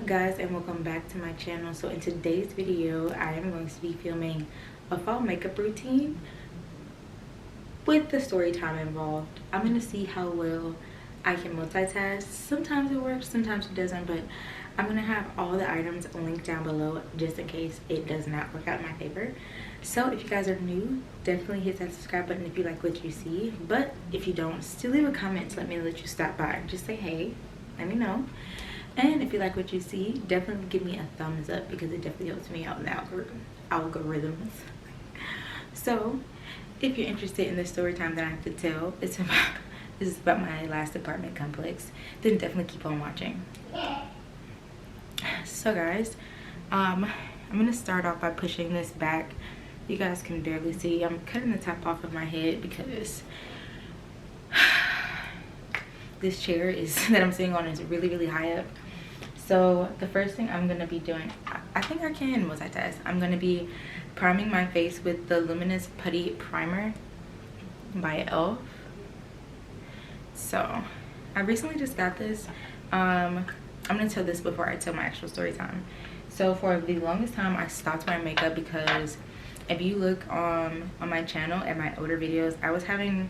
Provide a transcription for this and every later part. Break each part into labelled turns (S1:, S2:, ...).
S1: guys, and welcome back to my channel. So in today's video I am going to be filming a fall makeup routine with the story time involved. I'm going to see how well I can multitask. Sometimes it works, sometimes it doesn't, but I'm going to have all the items linked down below just in case it does not work out in my favor. So if you guys are new, definitely hit that subscribe button if you like what you see, but if you don't, still leave a comment to let me know that you stopped by. Just say hey, let me know. And if you like what you see, definitely give me a thumbs up because it definitely helps me out in the algorithms. So if you're interested in the story time that I have to tell, this is about my last apartment complex, then definitely keep on watching. So guys, I'm gonna start off by pushing this back. You guys can barely see. I'm cutting the top off of my head because this chair that I'm sitting on is really high up. So the first thing I'm gonna be doing, I think I can multitask. I'm gonna be priming my face with the Luminous Putty Primer by e.l.f. So I recently just got this. I'm gonna tell this before I tell my actual story time. So for the longest time I stopped wearing makeup because if you look on my channel at my older videos, I was having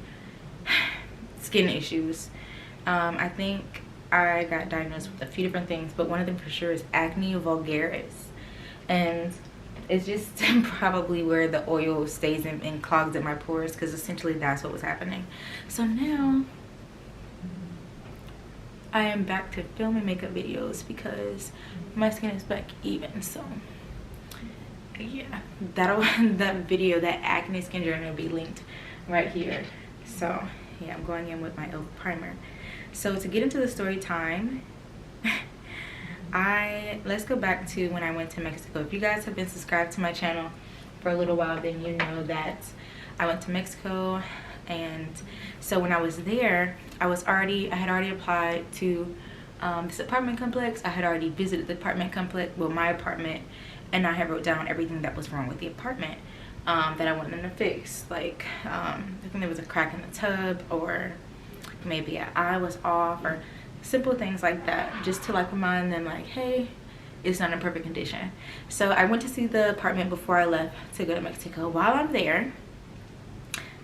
S1: skin issues. I think I got diagnosed with a few different things, but one of them for sure is acne vulgaris, and it's just probably where the oil stays and clogs at my pores, because essentially that's what was happening. So now I am back to filming makeup videos because my skin is back even. So yeah, that video, that acne skin journey, will be linked right here. So yeah, I'm going in with my e.l.f. primer. So to get into the story time, let's go back to when I went to Mexico. If you guys have been subscribed to my channel for a little while, then you know that I went to Mexico. And so when I was there, I had already applied to this apartment complex. I had already visited the apartment complex, well, my apartment, and I had wrote down everything that was wrong with the apartment that I wanted them to fix. Like I think there was a crack in the tub, or maybe an eye was off, or simple things like that, just to like remind them like, hey, it's not in perfect condition. So I went to see the apartment before I left to go to Mexico. While I'm there,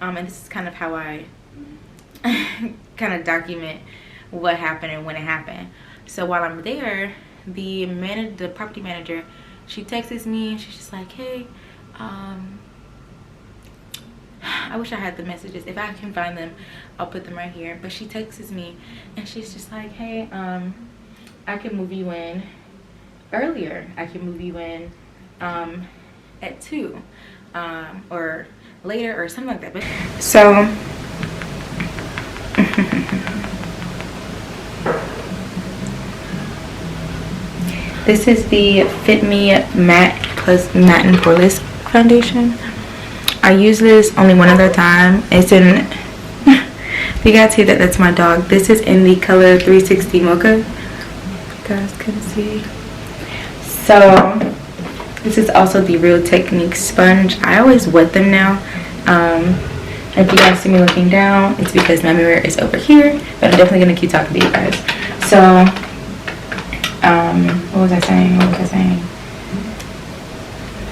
S1: and this is kind of how I kind of document what happened and when it happened. So while I'm there, the property manager, she texts me and she's just like, hey, I wish I had the messages. If I can find them, I'll put them right here. But she texts me and she's just like, hey, I can move you in earlier. I can move you in at 2 or later or something like that. But so this is the Fit Me Matte Plus Matte and Poreless foundation. I use this only one other time. It's in you guys see that, that's my dog. This is in the color 360 Mocha. You guys can see. So this is also the Real Technique sponge. I always wet them now. If you guys see me looking down, it's because my mirror is over here, but I'm definitely gonna keep talking to you guys. So what was I saying?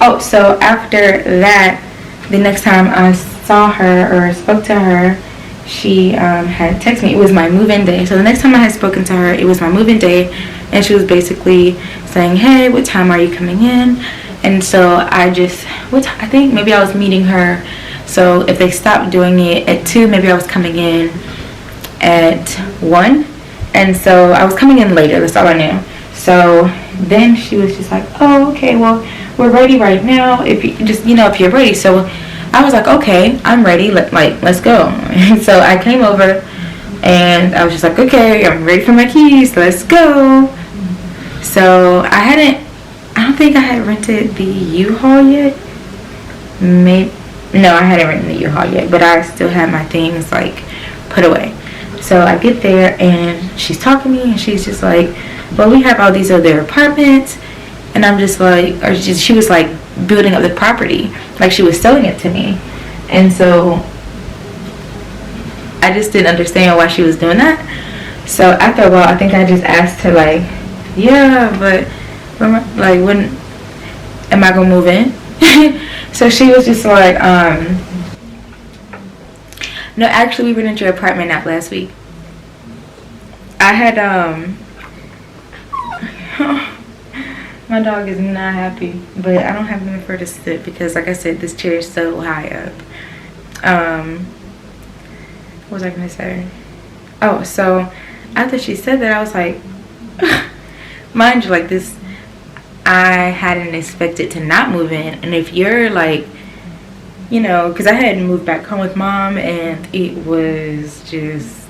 S1: Oh, so after that, the next time I saw her or spoke to her, she had texted me. It was my move-in day. So the next time I had spoken to her, it was my move-in day, and she was basically saying, hey, what time are you coming in? And so I think maybe I was meeting her. So if they stopped doing it at 2, maybe I was coming in at 1. And so I was coming in later, that's all I knew. So then she was just like, oh, okay, well, we're ready right now, if you just, if you're ready. So I was like, okay, I'm ready, let's go. And so I came over and I was just like, okay, I'm ready for my keys, let's go. So I don't think I had rented the U-Haul yet. No, I hadn't rented the U-Haul yet, but I still had my things like put away. So I get there and she's talking to me and she's just like, well, we have all these other apartments. And I'm just like, she was like building up the property, like she was selling it to me. And so I just didn't understand why she was doing that. So after a while, I think I just asked her like, yeah, but like, when am I gonna move in? So she was just like, no, actually, we rented your apartment out last week. I had, my dog is not happy, but I don't have anywhere for her to sit because, like I said, this chair is so high up. What was I gonna say? Oh, so after she said that, I was like, mind you, like, this, I hadn't expected to not move in. And if you're like, you know, because I hadn't moved back home with mom, and it was just,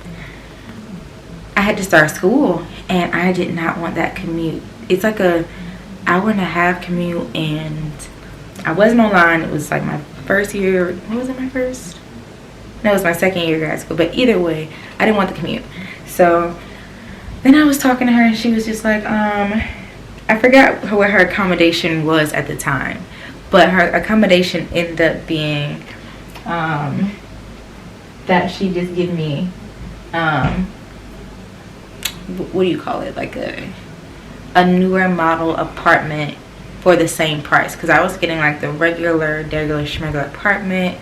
S1: I had to start school, and I did not want that commute. It's like a hour-and-a-half commute, and I wasn't online. It was like my first year. What was it, my first? No, it was my second year of grad school. But either way, I didn't want the commute. So then I was talking to her, and she was just like, I forgot what her accommodation was at the time, but her accommodation ended up being that she just gave me, what do you call it, like a newer model apartment for the same price, because I was getting like the regular schmegular apartment.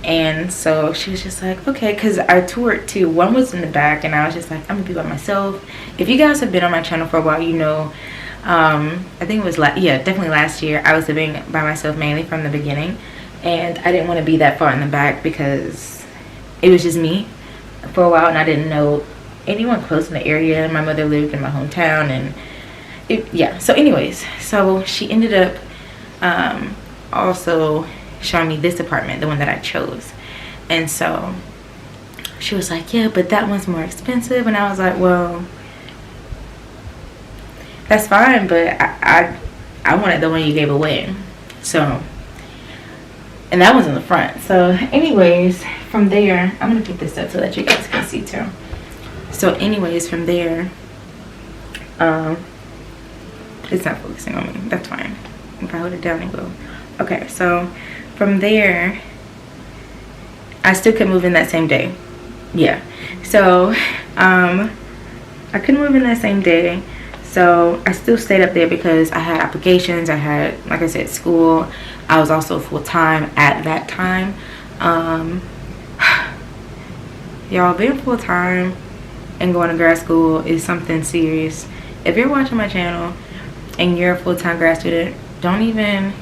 S1: And so she was just like, okay, because I toured too. One was in the back, and I was just like, I'm gonna be by myself. If you guys have been on my channel for a while, you know, I think it was definitely last year, I was living by myself mainly from the beginning, and I didn't want to be that far in the back because it was just me for a while, and I didn't know anyone close in the area. My mother lived in my hometown, and so anyways, so she ended up also showing me this apartment, the one that I chose. And so she was like, yeah, but that one's more expensive. And I was like, well, that's fine, but I wanted the one you gave away. So, and that was in the front. So anyways, from there, I'm gonna pick this up so that you guys can see too. So anyways, from there, it's not focusing on me. That's fine. If I hold it down, it will. Okay, so from there, I still could move in that same day. Yeah, so I couldn't move in that same day, so I still stayed up there because I had applications. I had, like I said, school. I was also full-time at that time. Y'all, being full-time and going to grad school is something serious. If you're watching my channel and you're a full-time grad student, don't even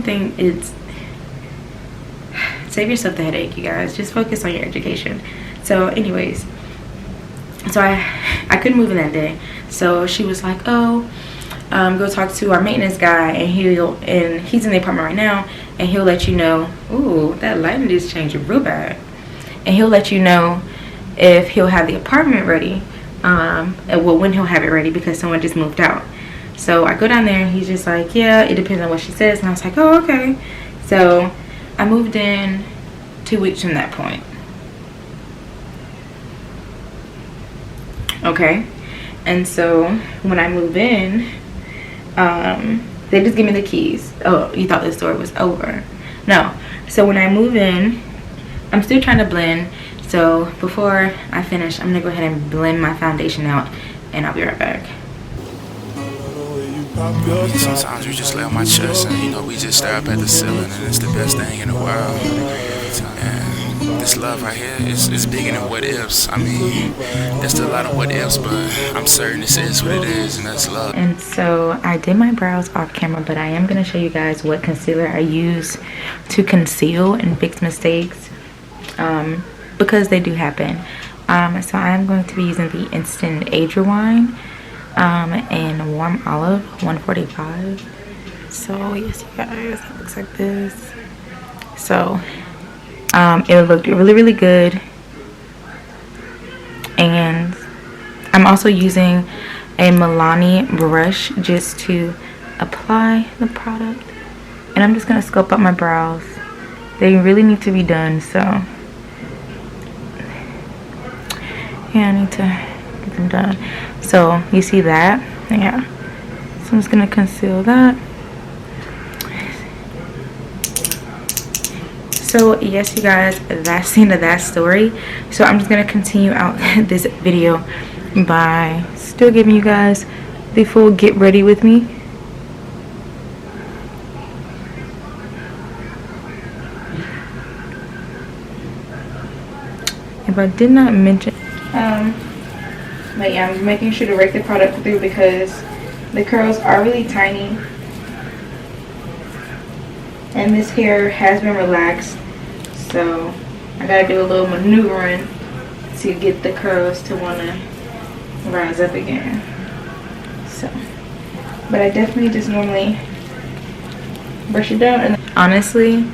S1: think it's, save yourself the headache, you guys. Just focus on your education. So anyways, so I couldn't move in that day. So she was like, oh, go talk to our maintenance guy, and he's in the apartment right now, and he'll let you know. Ooh, that lighting just changed real bad. And he'll let you know if he'll have the apartment ready, well, when he'll have it ready, because someone just moved out. So I go down there, and he's just like, yeah, it depends on what she says. And I was like, oh, okay. So I moved in 2 weeks from that point. Okay. And so when I move in, they just give me the keys. Oh, you thought the story was over? No. So when I move in, I'm still trying to blend. So before I finish, I'm gonna go ahead and blend my foundation out, and I'll be right back.
S2: Sometimes you just lay on my chest and, you know, we just stare up at the ceiling, and it's the best thing in the world. And this love right here is bigger than what ifs. I mean, there's still a lot of what ifs, but I'm certain this is what it is, and that's love.
S1: And so I did my brows off camera, but I am going to show you guys what concealer I use to conceal and fix mistakes, because they do happen. So I'm going to be using the Instant Age Rewind and Warm Olive 145. So yes, you guys, it looks like this. So it looked really good, and I'm also using a Milani brush just to apply the product, and I'm just gonna sculpt up my brows. They really need to be done, so yeah, I need to get them done. So you see that? Yeah. So I'm just gonna conceal that. So yes, you guys, that's the end of that story. So I'm just gonna continue out this video by still giving you guys the full get ready with me. If I did not mention, but yeah, I'm making sure to rake the product through because the curls are really tiny, and this hair has been relaxed, so I gotta do a little maneuvering to get the curls to want to rise up again. So, but I definitely just normally brush it down. And honestly,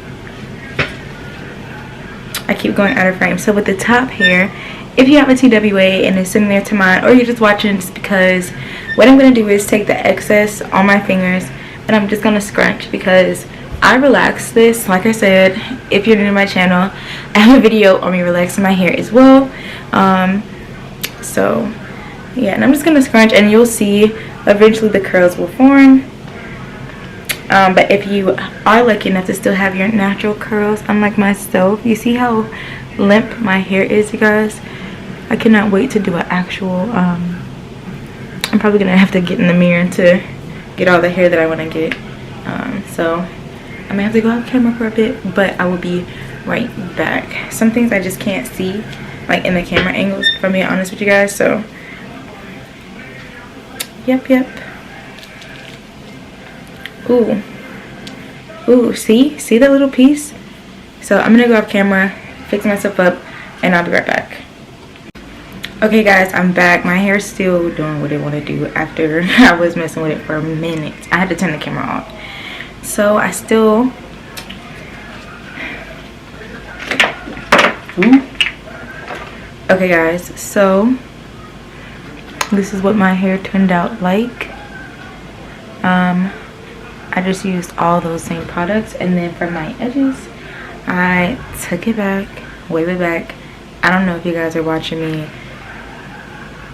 S1: I keep going out of frame. So with the top hair, if you have a TWA and it's sitting there to mine, or you're just watching just because, what I'm going to do is take the excess on my fingers and I'm just going to scrunch because I relax this. Like I said, if you're new to my channel, I have a video on me relaxing my hair as well. So yeah, and I'm just going to scrunch and you'll see eventually the curls will form. But if you are lucky enough to still have your natural curls, unlike myself, you see how limp my hair is, you guys? I cannot wait to do an actual, I'm probably going to have to get in the mirror to get all the hair that I want to get. So I may have to go off camera for a bit, but I will be right back. Some things I just can't see, like in the camera angles, if I'm being honest with you guys. So, yep. Ooh, see that little piece? So I'm gonna go off camera, fix myself up, and I'll be right back. Okay guys, I'm back. My hair's still doing what it want to do after I was messing with it for a minute. I had to turn the camera off. So I still okay guys, so this is what my hair turned out like. I just used all those same products, and then for my edges I took it back, wave it back. I don't know if you guys are watching me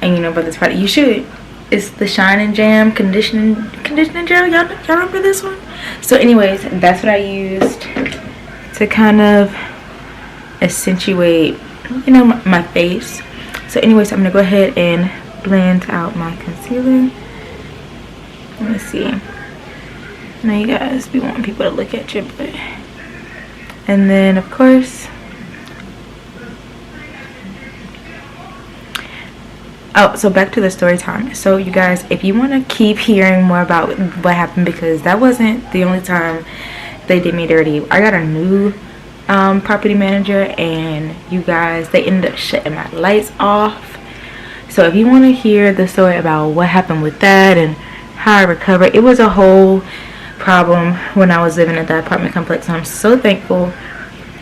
S1: and you know about this product. You should. It's the Shine and Jam conditioning gel. Y'all remember this one? So anyways, that's what I used to kind of accentuate, you know, my face. So anyways, I'm gonna go ahead and blend out my concealer. Let me see. Now you guys be wanting people to look at you, but, and then of course, oh, so back to the story time. So you guys, if you want to keep hearing more about what happened, because that wasn't the only time they did me dirty. I got a new property manager, and you guys, they ended up shutting my lights off. So if you want to hear the story about what happened with that and how I recovered, it was a whole problem when I was living at that apartment complex. I'm so thankful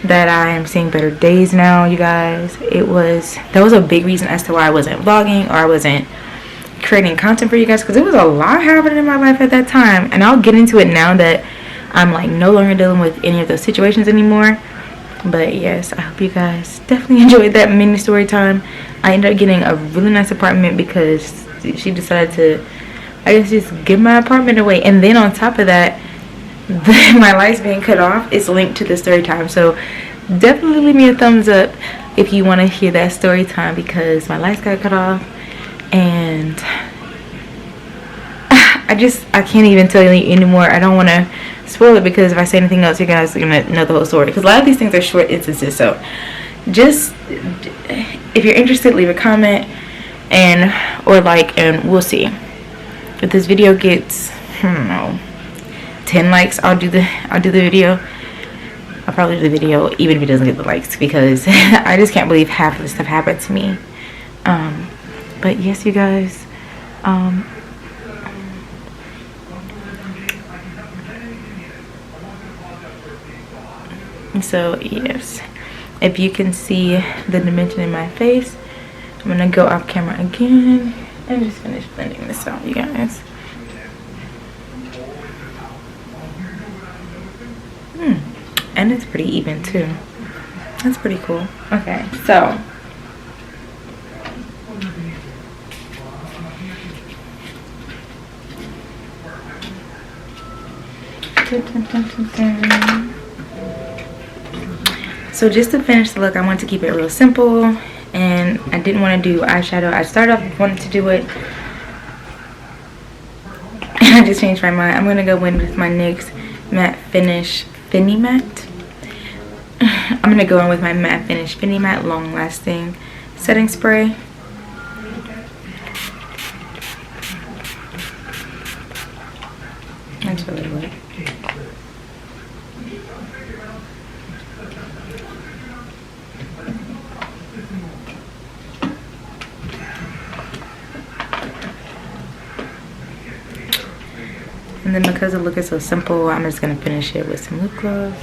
S1: that I am seeing better days now, you guys. That was a big reason as to why I wasn't vlogging or I wasn't creating content for you guys, because it was a lot happening in my life at that time. And I'll get into it now that I'm like no longer dealing with any of those situations anymore. But yes, I hope you guys definitely enjoyed that mini story time. I ended up getting a really nice apartment because she decided to, I guess, just give my apartment away. And then on top of that, my lights being cut off is linked to the story time. So definitely leave me a thumbs up if you want to hear that story time, because my lights got cut off and I can't even tell you anymore. I don't want to spoil it, because if I say anything else, you guys are gonna know the whole story, because a lot of these things are short instances. So just, if you're interested, leave a comment or like, and we'll see. If this video gets, I don't know, 10 likes, I'll do the video. I'll probably do the video even if it doesn't get the likes, because I just can't believe half of this stuff happened to me. But yes, you guys, so yes, if you can see the dimension in my face, I'm gonna go off camera again and just finish blending this out, you guys. And it's pretty even too. That's pretty cool. Okay, so just to finish the look, I wanted to keep it real simple, and I didn't want to do eyeshadow. I started off wanting to do it, I just changed my mind. I'm gonna go in with my NYX matte finish Finny Matte. I'm gonna go in with my matte finish Finny Matte long lasting setting spray. That's really wet. And then because the look is so simple, I'm just gonna finish it with some lip gloss.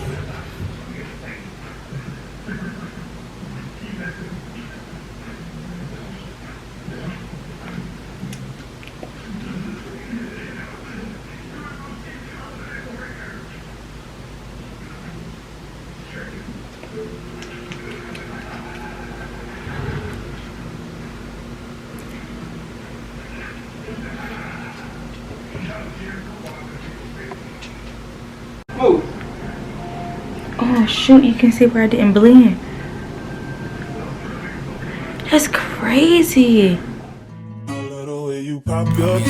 S1: Oh shoot, you can see where I didn't blend. That's crazy.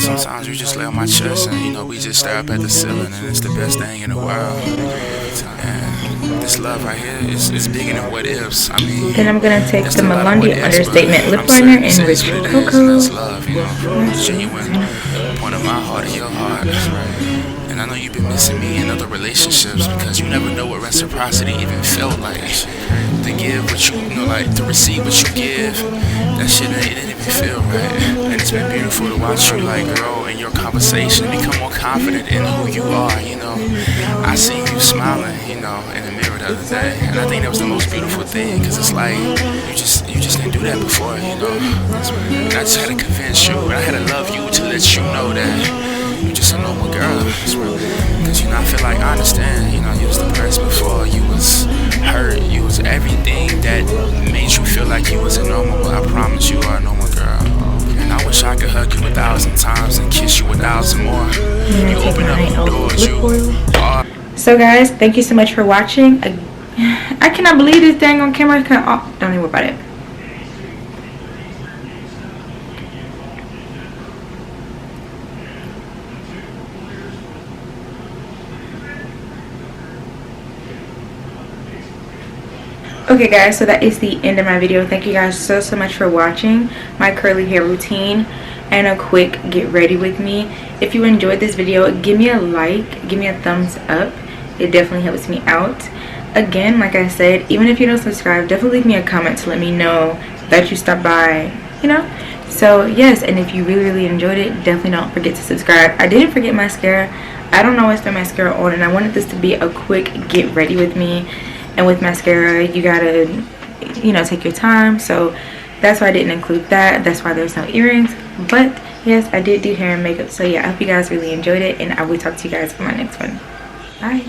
S2: Sometimes you just lay on my chest and, you know, we just stare up at the ceiling, and it's the best thing in the world. And this love right here is bigger than what ifs. I mean,
S1: then I'm gonna take the Melondi Understatement Lip Liner in Rich Cocoa.
S2: That's love, you know, genuine point of my heart and your heart. And I know you've been missing me in other relationships because you never know what reciprocity even felt like. To give what you know, like to receive what you give, that shit it didn't even feel right. And it's been beautiful to watch you like grow in your conversation, become more confident in who you are. You know, I see you smiling, you know, in the mirror the other day, and I think that was the most beautiful thing because it's like you just didn't do that before, you know. And I just had to convince you, and I had to love you to let you know that you just a normal girl. Cause you know, I feel like I understand, you know, you was depressed before, you was hurt, you was everything that made you feel like you was a normal, but I promise you are a normal girl. And I wish I could hug you 1,000 times and kiss you 1,000 more. You open up the doors, you are.
S1: So guys, thank you so much for watching. I cannot believe this thing on camera. Don't even worry about it. Okay guys, so that is the end of my video. Thank you guys so much for watching my curly hair routine and a quick get ready with me. If you enjoyed this video, give me a like, give me a thumbs up. It definitely helps me out. Again, like I said, even if you don't subscribe, definitely leave me a comment to let me know that you stopped by, you know. So yes, and if you really enjoyed it, definitely don't forget to subscribe. I didn't forget mascara. I don't always throw mascara on, and I wanted this to be a quick get ready with me. And with mascara, you gotta, you know, take your time. So that's why I didn't include that. That's why there's no earrings. But yes, I did do hair and makeup. So yeah, I hope you guys really enjoyed it, and I will talk to you guys for my next one. Bye.